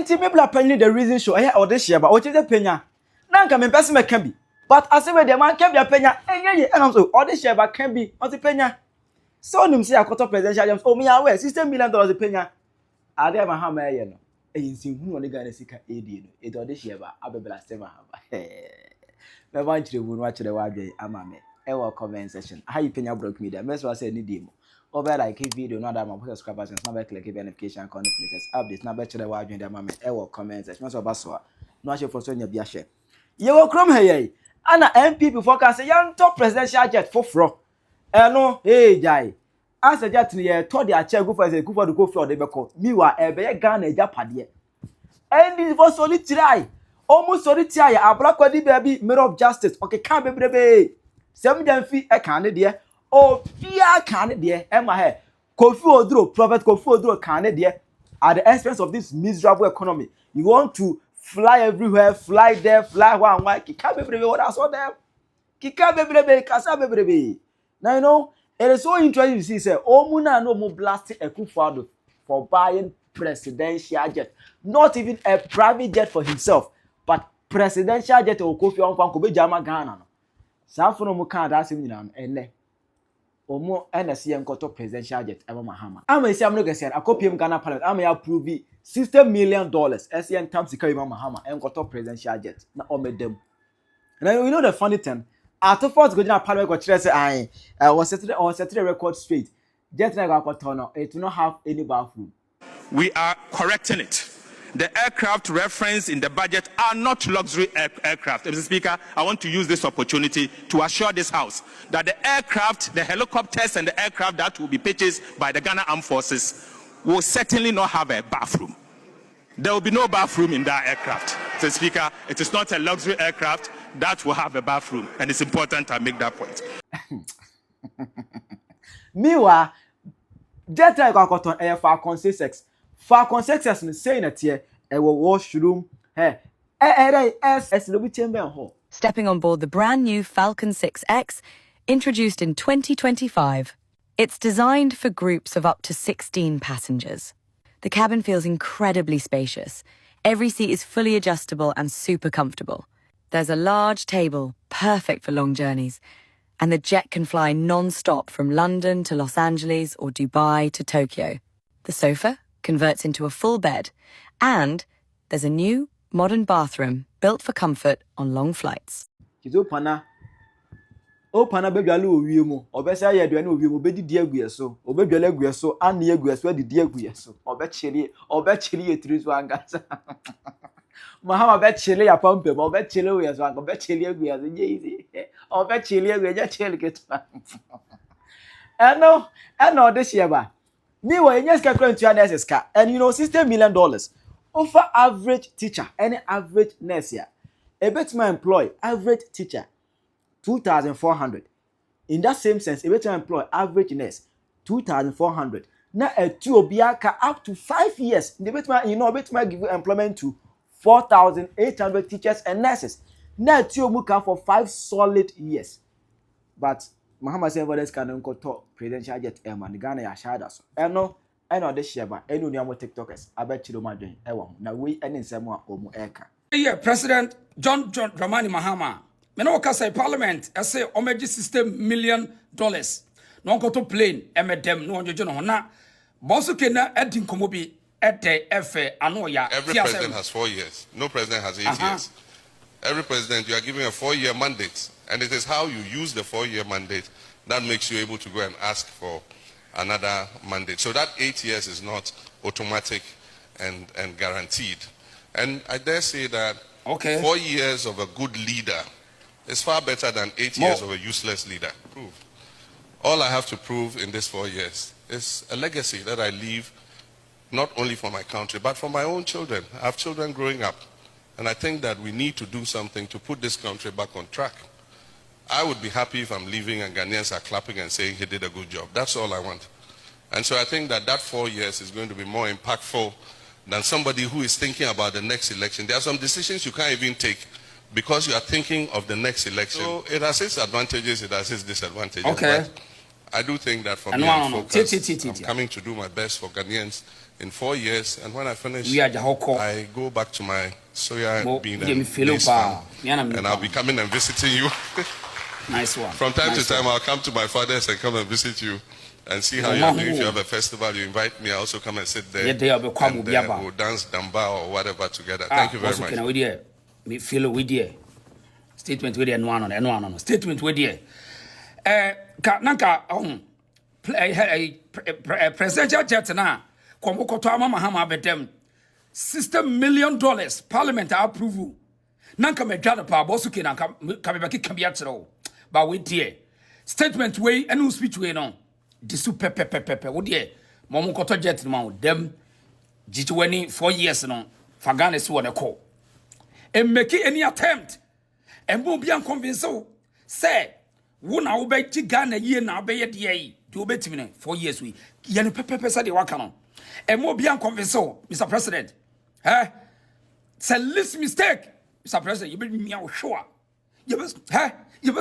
Enti me bla Penyah the reason show. Or this year, but what is the Penyah? Nanka me person can be. But I say where the man can be a Penyah. And I'm so all this year, but can be not the Penyah. So them say I got presidential jobs. Oh me aware $16 million the Penyah. Are there Mahama you know? And see who only gonna seek aid. It all this year, but I be blast Mahama. Me want you to watch the word amame. Ewa comment section. How you Penyah broke me there? Mess was say need demo. Over like a video, not that my subscribers and not click notification, latest updates. Now bet you the word in the amame. Ewa comment section. So baswa. No share for Sonia Biashe. You will come here. Anna MP before can say young top presidential jet for fro. No, hey jai. As a jet near told the chair go for the go for the beko. Miwa ebe Ghana japade. And it was solid try. Almost solid try. A black body baby mirror of justice. Okay, can't be baby. 7 feet a candidate. Oh, fear candidate. Emma hair. Kofi Odro, Prophet Kofi Odro candidate. At the expense of this miserable economy. You want to fly everywhere, fly there, fly one. Kika baby, what I saw them. Kika baby, Kasa baby. Now you know, it is so interesting to see, say, Omuna no more blasting a coup for buying presidential jet. Not even a private jet for himself, but presidential jet or Kofi on Kobe Jama Ghana. Safono Muka, that's him, and Omo NSC and Koto presidential jet, Emma Mahama. I'm a Samuel said, a copy of Ghana Parliament. I may approve $60 million. SCN times the Karima Mahama and Koto presidential jet. Now, all made them. And you know the funny thing. After first going to Parliament, got say I was set the record straight. Jet like it do not have any bathroom. We are correcting it. The aircraft referenced in the budget are not luxury aircraft. Mr. Speaker, I want to use this opportunity to assure this House that the aircraft, the helicopters and the aircraft that will be purchased by the Ghana Armed Forces will certainly not have a bathroom. There will be no bathroom in that aircraft. Mr. Speaker, it is not a luxury aircraft that will have a bathroom, and it's important I make that point. Meanwhile, jet like a Falcon 6X. Falcon 6X is saying that here, a washroom, stepping on board the brand new Falcon 6X, introduced in 2025. It's designed for groups of up to 16 passengers. The cabin feels incredibly spacious. Every seat is fully adjustable and super comfortable. There's a large table, perfect for long journeys, and the jet can fly non-stop from London to Los Angeles or Dubai to Tokyo. The sofa converts into a full bed, and there's a new, modern bathroom built for comfort on long flights. Opana bedwale owiemu obesa ye aduane owiemu bedi di aguyeso obedwale aguyeso ane aguyeso di aguyeso obechiri etiri so angasa Mahama bechiri ya pampe obechiri oyeso anga obechiri aguyeso nyeezi obechiri aguyeso chiri ketwa eno this year ba me we nyes ka krantu anesses ka and you know $60 million over average teacher any average nurse here a better employ average teacher 2,400. In that same sense, a better employ average nurse 2,400. Now a two obiaka up to 5 years. The better better give employment to 4,800 teachers and nurses. Now two muka for 5 solid years. But Mahama said others can go talk presidential jet airman Ghana ya shada so. I know this year, but I know more TikTokers. I bet you don't mind. Now we any someone omu eka. Yeah, President John Mahama. Meno say Parliament, I say omeji $60 million. No go to plane, emedem no onjo na. Bonsu kena edin komobi ete efe anoya. Every president has 4 years. No president has 8 years. Every president, you are giving a 4-year mandate, and it is how you use the 4-year mandate that makes you able to go and ask for another mandate. So that 8 years is not automatic and guaranteed. And I dare say that 4 years of a good leader is far better than 8 years of a useless leader. All I have to prove in these 4 years is a legacy that I leave not only for my country, but for my own children. I have children growing up, and I think that we need to do something to put this country back on track. I would be happy if I'm leaving and Ghanaians are clapping and saying he did a good job. That's all I want. And so I think that 4 years is going to be more impactful than somebody who is thinking about the next election. There are some decisions you can't even take because you are thinking of the next election. So it has its advantages, it has its disadvantages. But I do think that for me, I'm coming to do my best for Ghanaians in 4 years, and when I finish, are the I go back to my soya bean and maize Philippa. farm, and I'll be coming and visiting you. Nice one. From time Nice to time, one. I'll come to my father's and come and visit you and see how you're doing. If you have a festival, you invite me. I also come and sit there. Yeah, And we'll dance damba or whatever together. Thank you very much. Me feel with you. Statement with you and one on. Statement with you. Nanka presidential jet na Komokoto Mahama bedem $60 million parliament approval. Nanka me jada pa bosu ke nanka kabebaki kabiatro. But we dear statement way and speech way no. Disu pepe wo dear Momokoto jet no dem jitweni 4 years no fagane so na call. And make any attempt and won't be unconvinced. Say wona wo be Ghana ye na be ye de do be timi 4 years we ye no pepe say de waka no and mo be unconvinced Mr. President say least mistake Mr. President you be me sure you be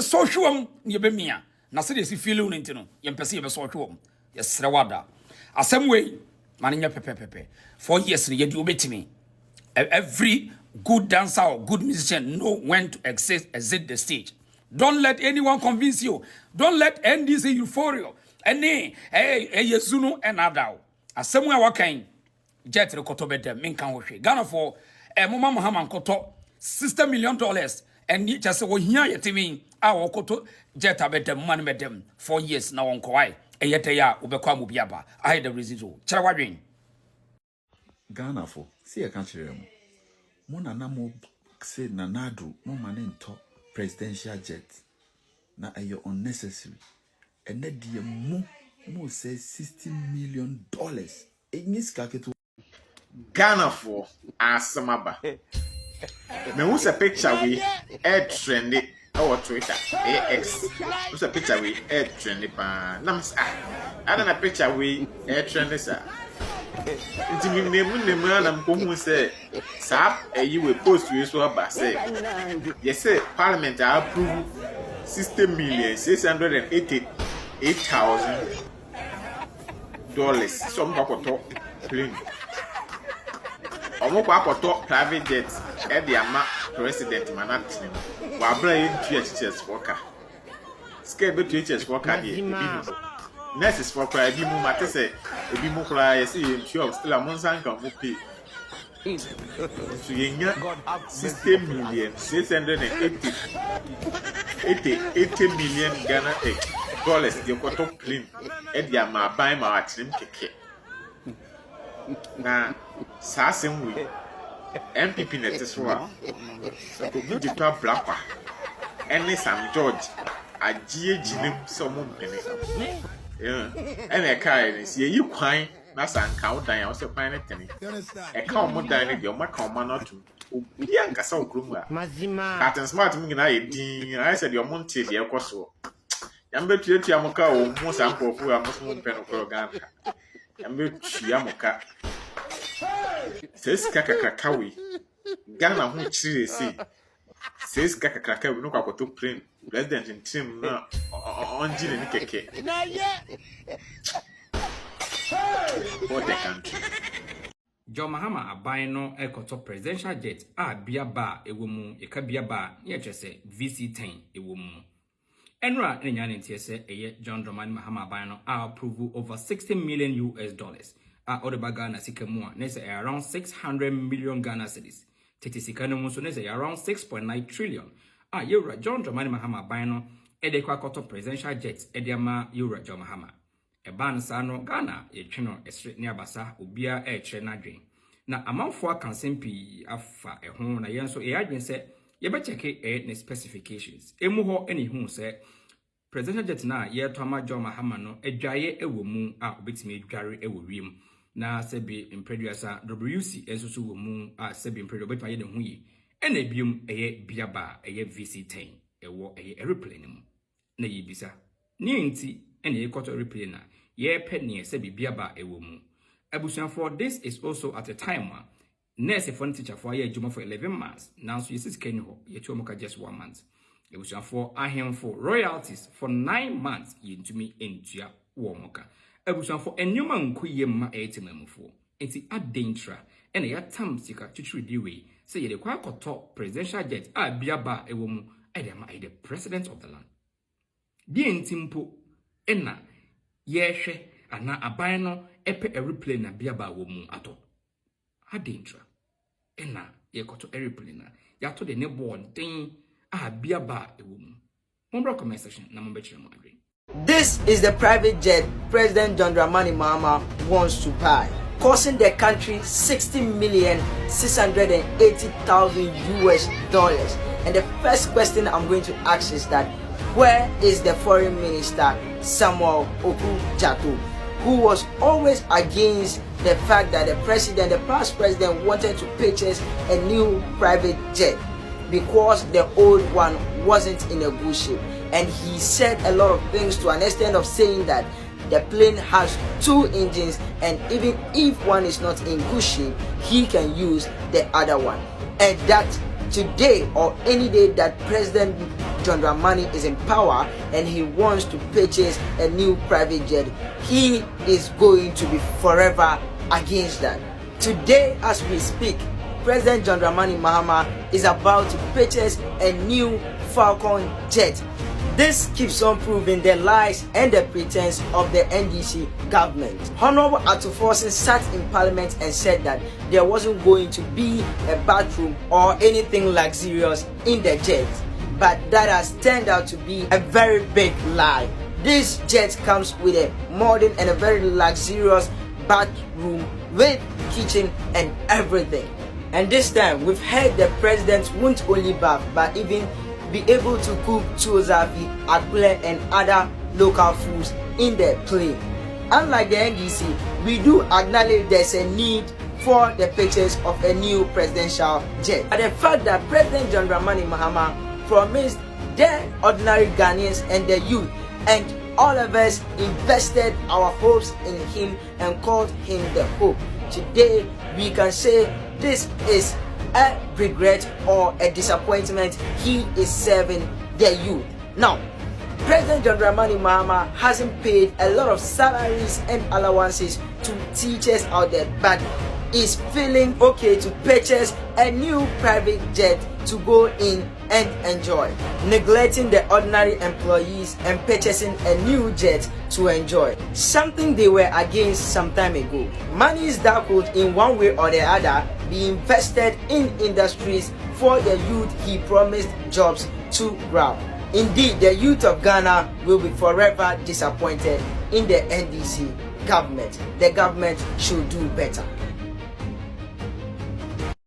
so sure you be me na say dey feel no ntino ye mpese ye be so sure ye sere wada asem way man nya pepe 4 years ye do be timi every good dancer or good musician know when to exit the stage. Don't let anyone convince you. Don't let NDC euphoria. Any Yezuno and Adao. As somewhere working jet rekoto bedem minkan hoshe. Ghana for Mama Mahama koto $60 million and you just wo here yetimi a koto jet bedem man bedem 4 years na won kwai. Eyete ya ubekwa mu biaba. I the reason. Charawadwin. Ghana for see I can't hear him. Mona na mo say na nadu mo mane nto presidential jet na ayo unnecessary and that the mo say $60 million enyis kaketo Ghana for asamaba me who's a picture we air trendy our Twitter AX who's a picture we air trendy pa nams I don't a picture we air trendy sir. Nti nemu na mkohu say sap you will post you so about say yes say parliament approve $60,688,000 some bakoto plane omo kwa private jet e dey ama president manatini wa bra yin THS for car scale be THS for car dey nurses for cry bi mu mate say ebi mu cry yes you still amon san kan mu pay so yenya $60,688 million Ghana dollars dey kwato plane e dey ama ban ma atrim keke na sasem we MPP net so a ko bi dey to blakwa ene Sam George agie ginem so mo mpene and a car is ye you quine, that's an count down, I was a fine penny. A common dining, your macoma not to Bianca so groomer. Captain Smart meaning I said your monte, dear Cosso. Yambe to Yamoka or most ample for a Muslim pen of program. Yambe Yamoka says Kakakawi Ghana who see says Kakaka, no kako to print. President in team na on Jilly Keke. What a country. John Mahama aban no ekoto presidential jet a bia ba ewo mu e ka bia ba ye chese VC10 ewo mu. Enra enya ne ntie se eye John Mahama aban no approve over $60 million a odebaga na sika mu a ne se around 600 million Ghana cedis. Tete sika no mu so ne se around 6.9 trillion. Yura John Mahama bano edekwa koto presidential jet ediama Yura John Mahama eban sano Ghana etweno esre ne abasa obia ekre nadwen na amanfo akansempi afa eho na yenso adwen se yebe cheke ne specifications emu ho eni hu se presidential jet na ye to ama John Mahama no edwaye ewo mu a obetime edware ewo wiem na sebi impreduasa WC enso wo mu a sebi impredu obetime ye ne hu yi ena biom eye biaba eye VC10 ewo eye airplane mu na yibisa ni nti ena ye koto airplane na ye penny se biaba ewo mu abusuafo. This is also at a time nurse for teacher for ye juma for 11 months now so yesis ken ho ye chuomoka just 1 month abusuafo ahemfo royalties for 9 months yintumi entua wo moka abusuafo enwuma nkoye ma etemamufo enti adentra ena ya tam sika twitwiri we say ye de kwa koto presidential jet a biaba ewo mu edema the president of the land die ntimpo ena ye hwe ana aban no epe aeroplane na biaba wo mu ato adentra ena ye koto aeroplane na ya to de ne board den a biaba ewo mu Mombra comment section na mombe chire mo agree. This is the private jet President John Mahama wants to buy, costing the country $60,680,000 US. And the first question I'm going to ask is that where is the foreign minister Samuel Okudzato, who was always against the fact that the past president wanted to purchase a new private jet because the old one wasn't in a good shape. And he said a lot of things to an extent of saying that the plane has 2 engines, and even if one is not in good shape, he can use the other one. And that today or any day that President John Mahama is in power and he wants to purchase a new private jet, he is going to be forever against that. Today as we speak, President John Mahama is about to purchase a new Falcon jet. This keeps on proving the lies and the pretense of the NDC government. Honorable Atuforsen sat in parliament and said that there wasn't going to be a bathroom or anything luxurious in the jet. But that has turned out to be a very big lie. This jet comes with a modern and a very luxurious bathroom with kitchen and everything. And this time we've heard the president won't only bath but even be able to cook chozafi, akule and other local foods in the plane. Unlike the NDC, we do acknowledge there's a need for the purchase of a new presidential jet. But the fact that President John Mahama promised the ordinary Ghanaians and the youth and all of us invested our hopes in him and called him the hope. Today we can say this is a regret or a disappointment he is serving the youth. Now, President John Mahama hasn't paid a lot of salaries and allowances to teachers out there, but is feeling okay to purchase a new private jet to go in and enjoy, neglecting the ordinary employees and purchasing a new jet to enjoy, something they were against some time ago. Money is that could in one way or the other be invested in industries for the youth he promised jobs to grab. Indeed, the youth of Ghana will be forever disappointed in the NDC government. The government should do better.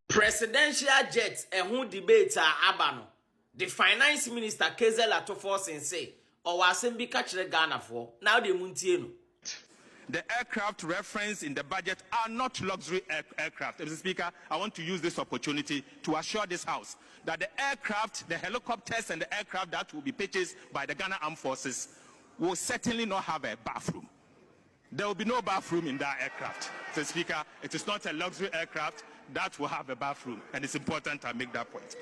Presidential jet who debate abano. The finance minister Kezela Toforsen say or wasembi catch the Ghana for now the muntieno. The aircraft referenced in the budget are not luxury aircraft. Mr. Speaker, I want to use this opportunity to assure this House that the aircraft, the helicopters and the aircraft that will be purchased by the Ghana Armed Forces will certainly not have a bathroom. There will be no bathroom in that aircraft. Mr. Speaker, it is not a luxury aircraft that will have a bathroom, and it's important I make that point.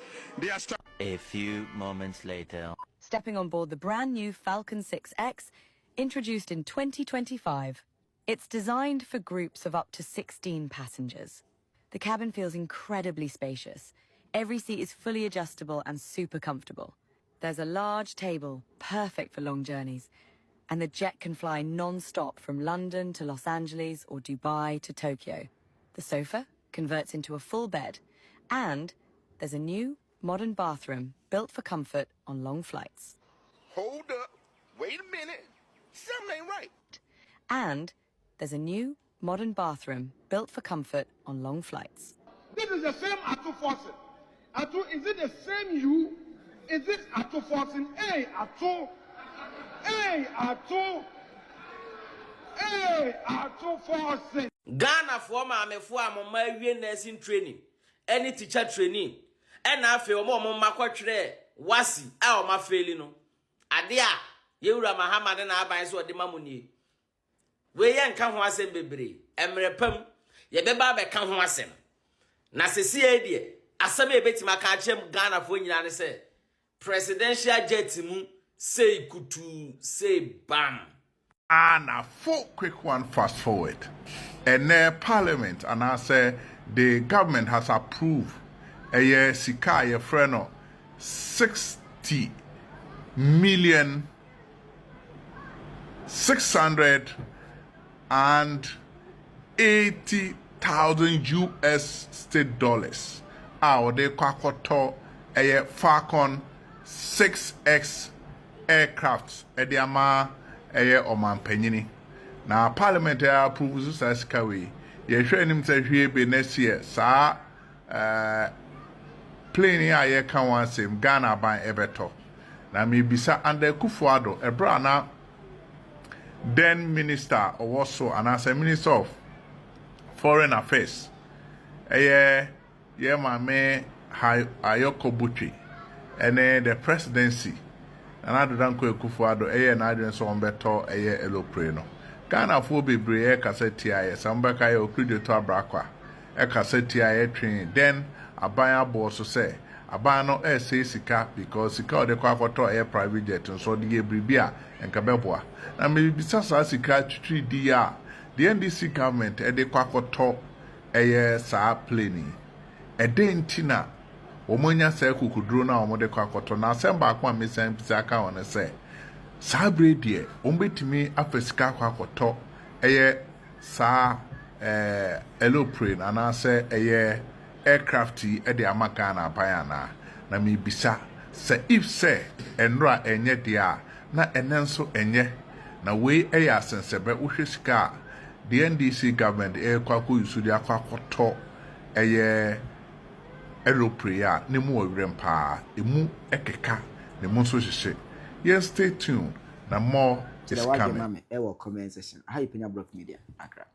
A few moments later. Stepping on board the brand new Falcon 6X, introduced in 2025. It's designed for groups of up to 16 passengers. The cabin feels incredibly spacious. Every seat is fully adjustable and super comfortable. There's a large table, perfect for long journeys. And the jet can fly non-stop from London to Los Angeles or Dubai to Tokyo. The sofa converts into a full bed. And there's a new, modern bathroom built for comfort on long flights. Hold up. Wait a minute. Something ain't right. And there's a new, modern bathroom built for comfort on long flights. This is the same Atuforsen. Is it the same you? Is it Atuforsen? Hey, Atu. Hey, Atu. Hey, Atuforsen. Ghana for ma me for amoma wie nursing training. Any teacher training. And na fe omo makotwere wasi a o ma feli no. Ade a Yewura Mahama de na aban so de mamuni. We ye nka ho asem bebre. Emrepam ye beba be ka ho asem. Na sesi e die asem e betima ka chem Ghana fo nyina ne se presidential jet mu say kutu say bam. And a full quick one fast forward. And Parliament, and I say the government has approved a year sika a freno 60 million 680,000 US state dollars. Our de kwakoto a Falcon 6X aircraft ediama a oman penyini. Na Parliament approves this kawi. Ye hwe nim se hwe be next year. Sa plane a ye kan wan sem Ghana ban ebeto. Na me bisa under Kufuado ebra na then minister or also and as a minister of foreign affairs. Ye ma me Ayoko Butchi and the presidency. And I don't go Kufuado na I so on beto elopreno. Ghana fo bebre cassette ya sambaka ya okrudo to abrakwa e cassette ya train then abaya boss say abano say sika because sika de kwa akoto private jet so de bribia enka beboa na me bisa sa sika 3D ya the NDC government e de kwa akoto sa plane e de ntina omonya sa kukuduro na omo de kwa akoto na semba akwa mesan bisa ka won say Sabre die ombetimi afesika kwa koto sa aeroplane anase aircraft e de amaka na bayana na me bisa se if say enra enye dia na enenso enye na we asensebe uhwesika the NDC government kwa yusu dia kwa koto aeroplane ya ne mu owrempa emu ekeka ne mu so hye. Yes, stay tuned. The more is coming. Comment section. How you Penyah Block Media? Accra.